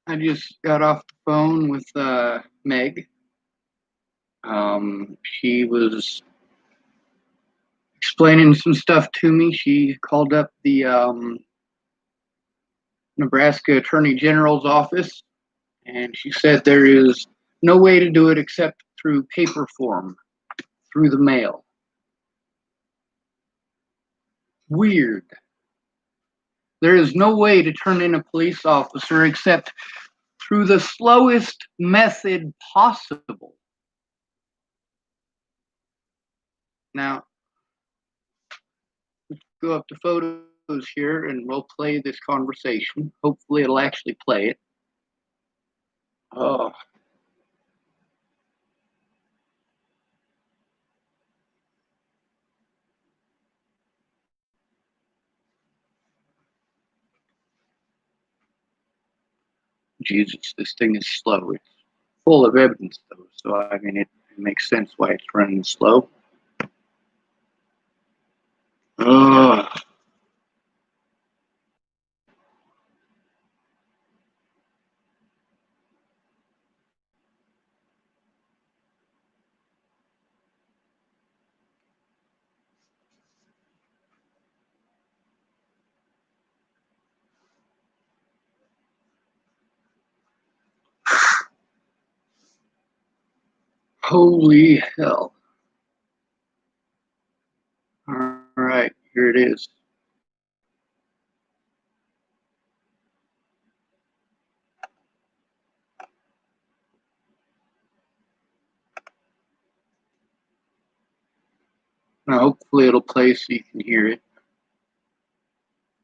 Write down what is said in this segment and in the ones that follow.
I just got off the phone with Meg. She was explaining some stuff to me. She called up the Nebraska Attorney General's office, and she said there is no way to do it except through paper form, through the mail. Weird. There is no way to turn in a police officer except through the slowest method possible. Now, let's go up to photos here and we'll play this conversation. Hopefully it'll actually play it. Oh. Jesus, this thing is slow. It's full of evidence, though, so I mean, it makes sense why it's running slow. Ugh. Holy hell. All right, here it is. Now, hopefully it'll play so you can hear it.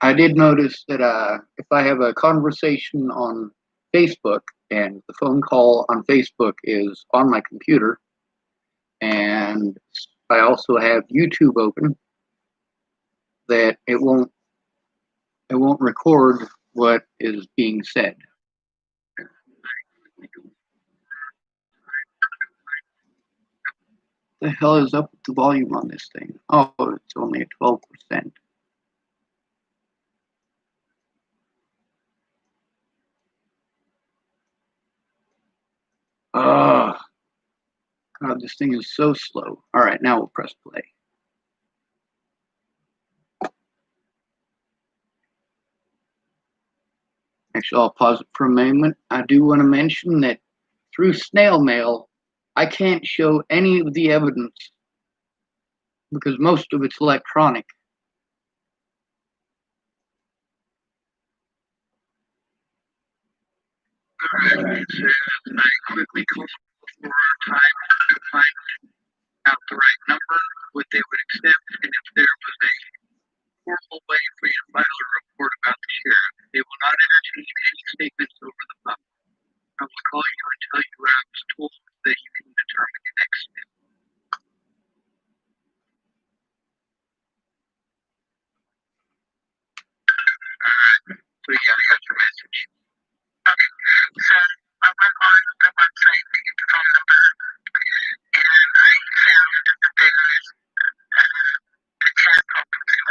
I did notice that if I have a conversation on Facebook and the phone call on Facebook is on my computer, and I also have YouTube open, that it won't record what is being said. The hell is up with the volume on this thing? Oh, it's only at 12%. Oh, God, this thing is so slow. All right, now we'll press play. Actually, I'll pause it for a moment. I do want to mention that through snail mail, I can't show any of the evidence because most of it's electronic. All right, I quickly called for time to find out the right number, what they would accept, and if there was a formal way for you to file a report about the sheriff. They will not entertain any statements over the phone. I will call you and tell you what I was told so that you can determine your next step. So yeah, I got your message. Okay, so I went on the website to get the phone number, and I found that there is the chat option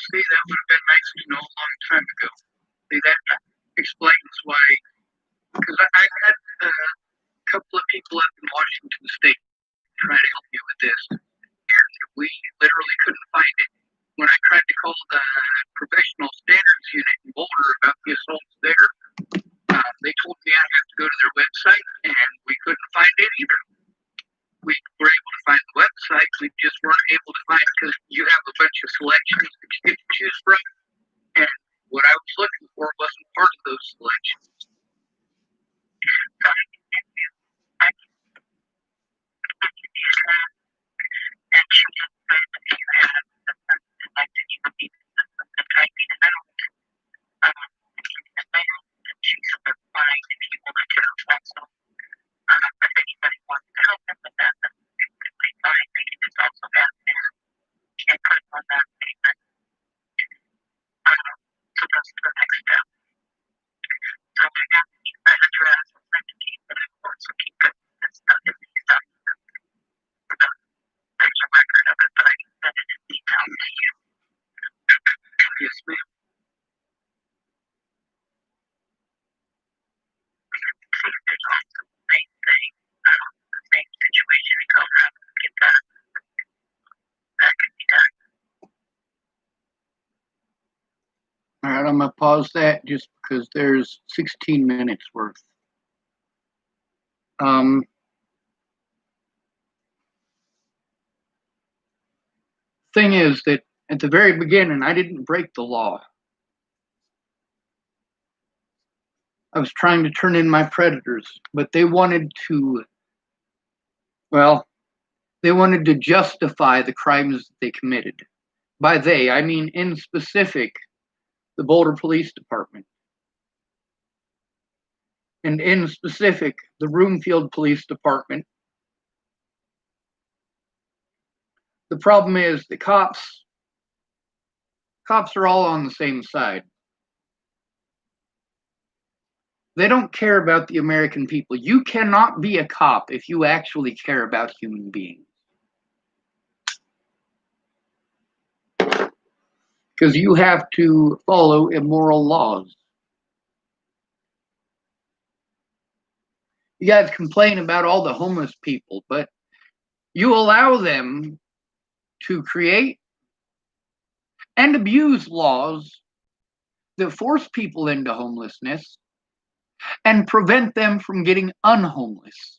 See, that would have been nice to know a long time ago. See, that explains why. Because I had a couple of people up in Washington State try to help me with this, and we literally couldn't find it. When I tried to call the professional standards unit in Boulder about the assaults there, they told me I have to go to their website, and we couldn't find it either. We were able to find the website, we just weren't able to find it because you have a bunch of selections that you get to choose from, and what I was looking for wasn't part of those selections. And she just said that you had the person selected, you would need the typing it out. And she specified if you wanted to also, if anybody wants to help them with that, then completely fine. They can just also add their input on that statement. So that's the next step. So I got the email address and sent it to you, but I also keep this stuff in these documents. There's a record of it, but I can send it in detail to you. Yes, ma'am. See if there's also the same thing, the same situation in Colorado. Get that. That can be done. All right, I'm gonna pause that just because there's 16 minutes worth. Thing is that at the very beginning, I didn't break the law. I was trying to turn in my predators, but they wanted to, well, they wanted to justify the crimes that they committed. By they, I mean in specific, the Boulder Police Department. And in specific, the Broomfield Police Department. The problem is the cops are all on the same side. They don't care about the American people. You cannot be a cop if you actually care about human beings. Because you have to follow immoral laws. You guys complain about all the homeless people, but you allow them to create and abuse laws that force people into homelessness and prevent them from getting unhomeless.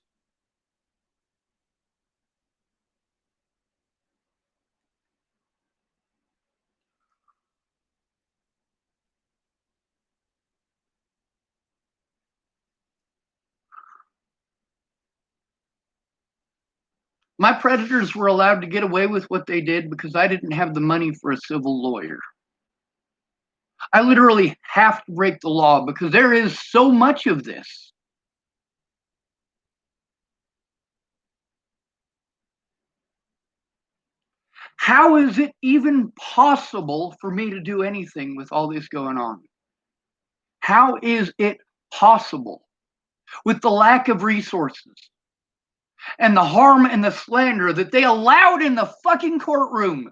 My predators were allowed to get away with what they did because I didn't have the money for a civil lawyer. I literally have to break the law because there is so much of this. How is it even possible for me to do anything with all this going on? How is it possible with the lack of resources and the harm and the slander that they allowed in the fucking courtroom?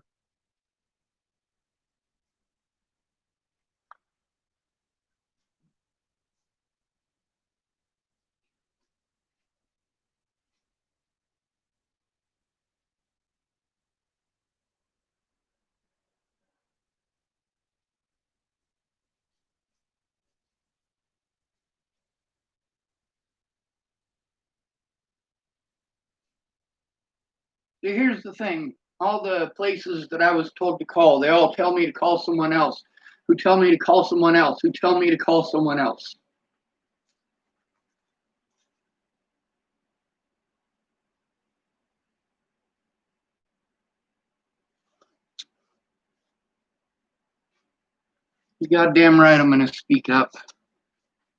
Here's the thing. All the places that I was told to call, they all tell me to call someone else, who tell me to call someone else, who tell me to call someone else. You're goddamn right I'm going to speak up.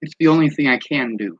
It's the only thing I can do.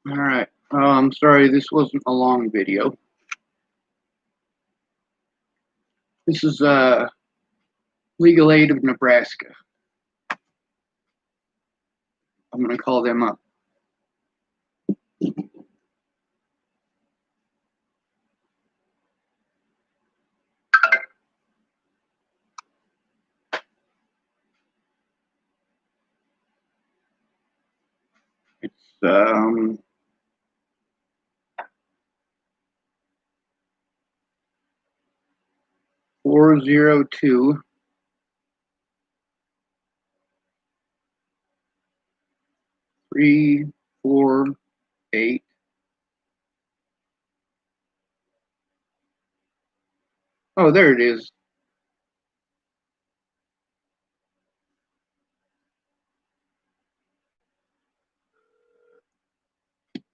All right. I'm sorry, this wasn't a long video. This is Legal Aid of Nebraska. I'm going to call them up. It's 402 348 Oh, there it is.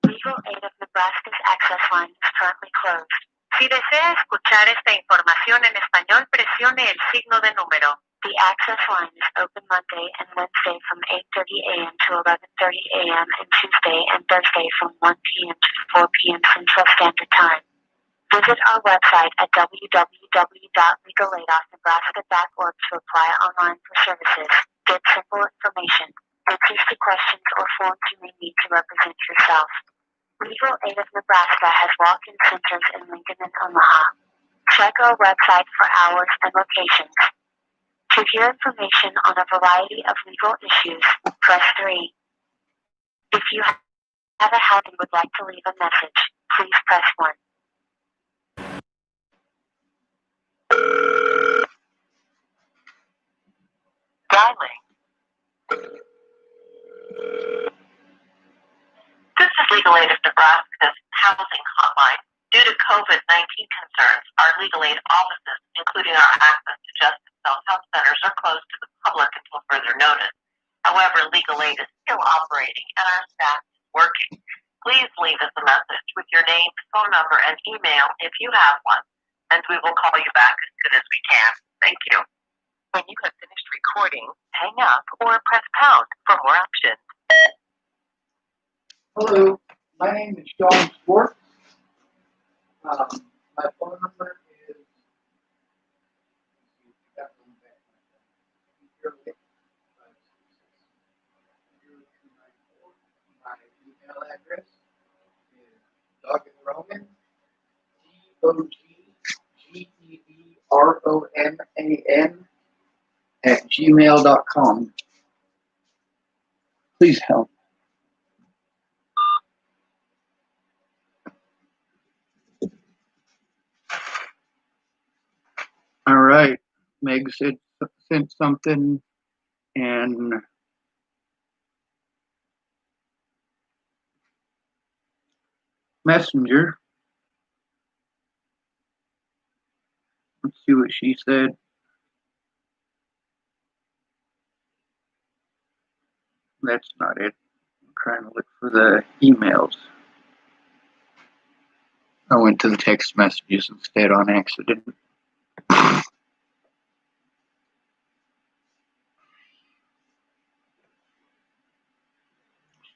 Legal Aid of Nebraska's access line is currently closed. Si desea escuchar esta información en español, presione el signo de número. The access line is open Monday and Wednesday from 8:30 a.m. to 11:30 a.m. and Tuesday and Thursday from 1 p.m. to 4 p.m. Central Standard Time. Visit our website at www.legalaidofnebraska.org to apply online for services. Get simple information. Answers to questions or forms you may need to represent yourself. Legal Aid of Nebraska has walk-in centers in Lincoln and Omaha. Check our website for hours and locations. To hear information on a variety of legal issues, press 3. If you have a help and would like to leave a message, please press 1. Dialing. This is Legal Aid of Nebraska's housing hotline. Due to COVID-19 concerns, our legal aid offices, including our access to justice self-help centers, are closed to the public until further notice. However, legal aid is still operating and our staff is working. Please leave us a message with your name, phone number, and email if you have one, and we will call you back as soon as we can. Thank you. When you have finished recording, hang up or press pound for more options. Hello, my name is Sean Schwartz. My phone number is my email address is DoggedRoman, DOGGEDROMAN @gmail.com. Please help. All right, Meg sent something, and Messenger. Let's see what she said. That's not it. I'm trying to look for the emails. I went to the text messages instead on accident.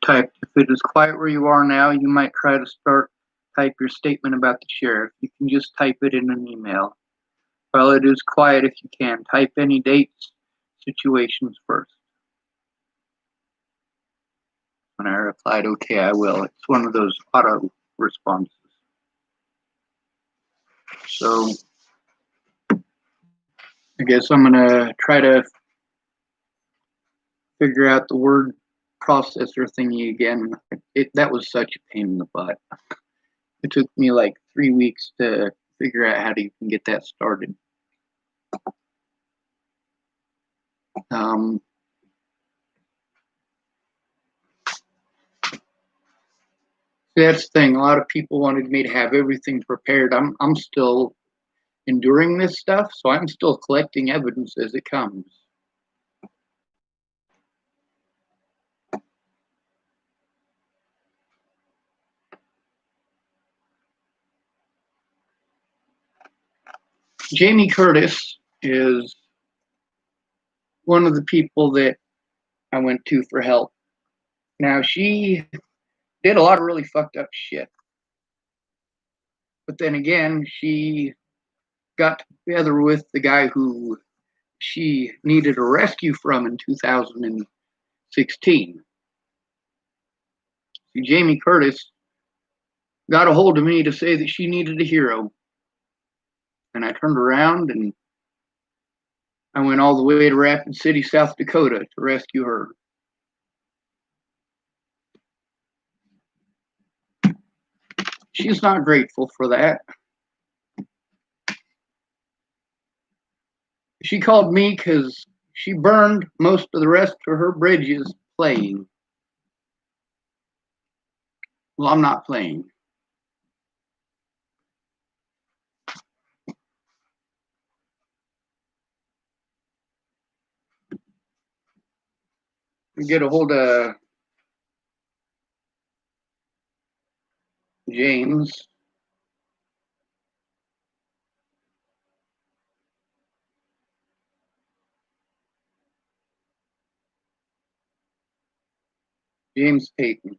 Type, if it is quiet where you are now, you might try to type your statement about the sheriff. You can just type it in an email. While it is quiet, if you can, type any dates, situations first. When I replied, okay, I will. It's one of those auto responses. So I guess I'm gonna try to figure out the word processor thingy again. That was such a pain in the butt. It took me like 3 weeks to figure out how to even get that started. That's the thing. A lot of people wanted me to have everything prepared. I'm still enduring this stuff, so I'm still collecting evidence as it comes. Jamie Curtis is one of the people that I went to for help. Now, she did a lot of really fucked up shit. But then again, she got together with the guy who she needed a rescue from in 2016. Jamie Curtis got a hold of me to say that she needed a hero. And I turned around and I went all the way to Rapid City, South Dakota to rescue her. She's not grateful for that. She called me because she burned most of the rest of her bridges playing. Well, I'm not playing. Get a hold of James. James Payton.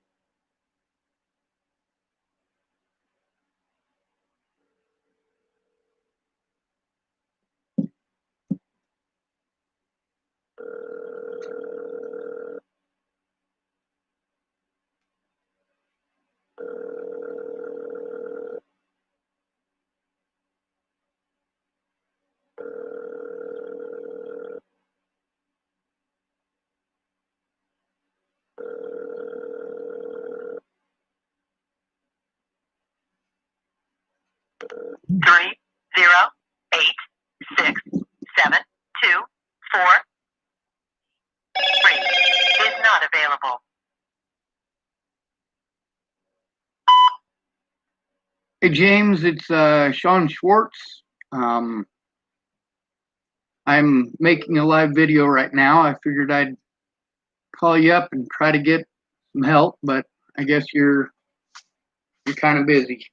Three, 0, 8, 6, 7, 2, 4, 3 is not available. Hey James, it's Sean Schwartz. I'm making a live video right now. I figured I'd call you up and try to get some help, but I guess you're kind of busy.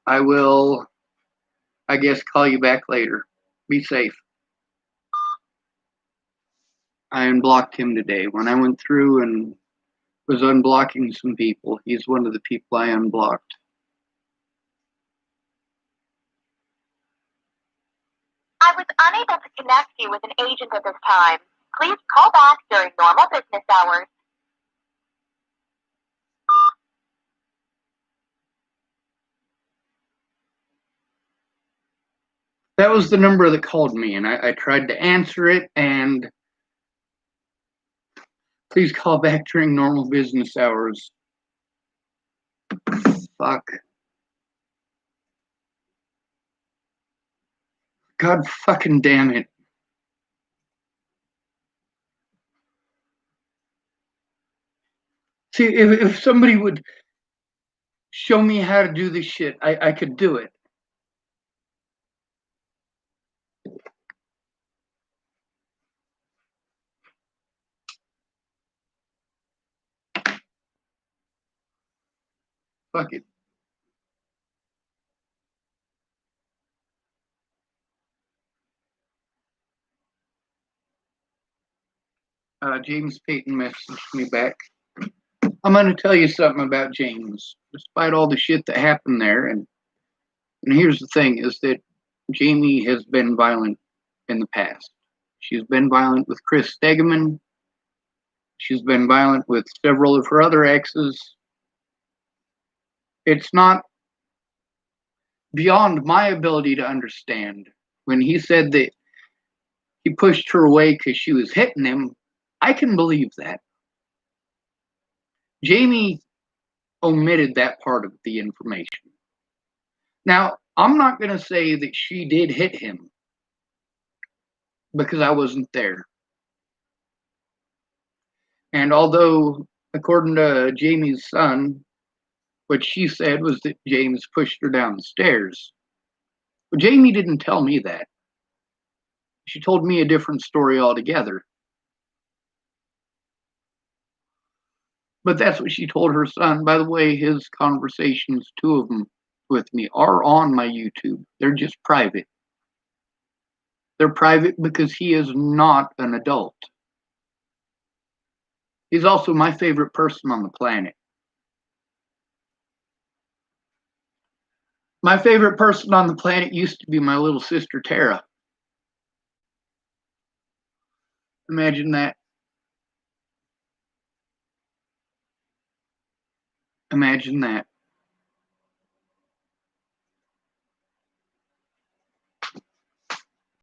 I will, I guess, call you back later. Be safe. I unblocked him today. When I went through and was unblocking some people, he's one of the people I unblocked. I was unable to connect you with an agent at this time. Please call back during normal business hours. That was the number that called me, and I tried to answer it, and please call back during normal business hours. Fuck. God fucking damn it. See, if somebody would show me how to do this shit, I could do it. Fuck it. James Payton messaged me back. I'm going to tell you something about James. Despite all the shit that happened there, and here's the thing, is that Jamie has been violent in the past. She's been violent with Chris Stegeman. She's been violent with several of her other exes. It's not beyond my ability to understand. When he said that he pushed her away because she was hitting him, I can believe that. Jamie omitted that part of the information. Now, I'm not going to say that she did hit him because I wasn't there. And although, according to Jamie's son, what she said was that James pushed her down the stairs. But Jamie didn't tell me that. She told me a different story altogether. But that's what she told her son. By the way, his conversations, 2 of them with me, are on my YouTube. They're just private. They're private because he is not an adult. He's also my favorite person on the planet. My favorite person on the planet used to be my little sister, Tara. Imagine that. Imagine that.